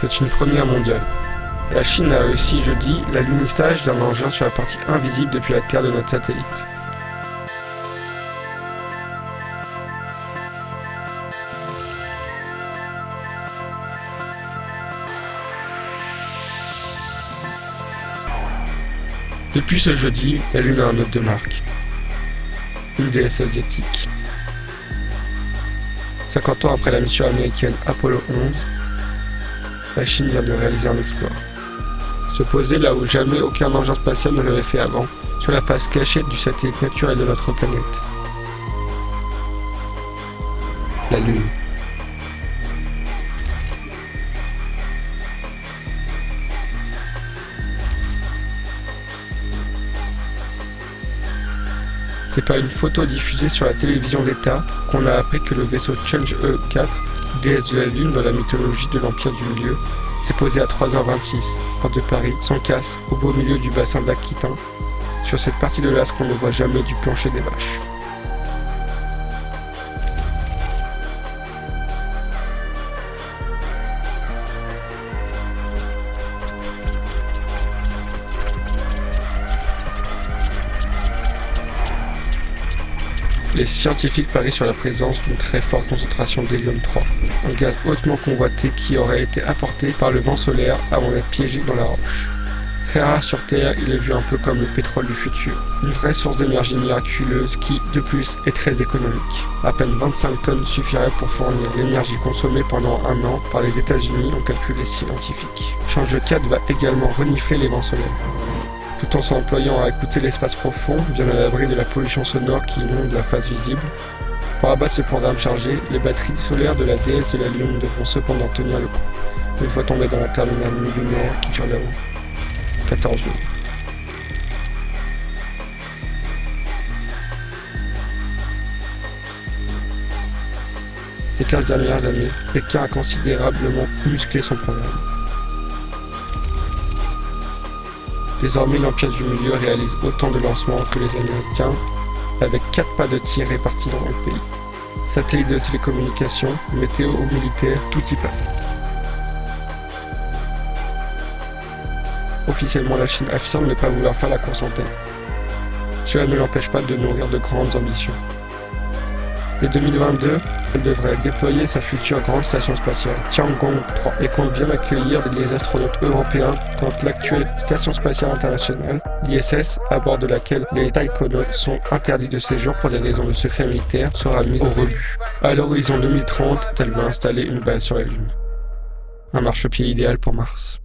C'est une première mondiale. La Chine a réussi jeudi l'alunissage d'un engin sur la partie invisible depuis la Terre de notre satellite. Depuis ce jeudi, la Lune a un hôte de marque. Une déesse asiatique. 50 ans après la mission américaine Apollo 11, la Chine vient de réaliser un exploit. Se poser là où jamais aucun engin spatial ne l'avait fait avant, sur la face cachée du satellite naturel de notre planète. La Lune. C'est par une photo diffusée sur la télévision d'État qu'on a appris que le vaisseau Chang'e 4, déesse de la Lune dans la mythologie de l'Empire du Milieu, s'est posé à 3h26, hors de Paris, sans casse, au beau milieu du bassin d'Aquitain, sur cette partie de l'astre qu'on ne voit jamais du plancher des vaches. Les scientifiques parient sur la présence d'une très forte concentration d'hélium-3, un gaz hautement convoité qui aurait été apporté par le vent solaire avant d'être piégé dans la roche. Très rare sur Terre, il est vu un peu comme le pétrole du futur, une vraie source d'énergie miraculeuse qui, de plus, est très économique. À peine 25 tonnes suffiraient pour fournir l'énergie consommée pendant un an par les États-Unis, ont calculé les scientifiques. Chang'e 4 va également renifler les vents solaires, tout en s'employant à écouter l'espace profond, bien à l'abri de la pollution sonore qui inonde la face visible. Pour abattre ce programme chargé, les batteries solaires de la déesse de la Lune devront cependant tenir le coup, une fois tombées dans la terminale lunaire qui dure là-haut. 14 jours. Ces 15 dernières années, Pékin a considérablement musclé son programme. Désormais, l'Empire du Milieu réalise autant de lancements que les Américains, avec 4 pas de tir répartis dans le pays. Satellites de télécommunications, météo ou militaire, tout y passe. Officiellement, la Chine affirme ne pas vouloir faire la course en tête. Cela ne l'empêche pas de nourrir de grandes ambitions. Dès 2022, elle devrait déployer sa future grande station spatiale, Tiangong 3, et compte bien accueillir les astronautes européens quand l'actuelle station spatiale internationale, l'ISS, à bord de laquelle les taïkonautes sont interdits de séjour pour des raisons de secret militaire, sera mise au rebut. À l'horizon 2030, elle va installer une base sur la Lune. Un marchepied idéal pour Mars.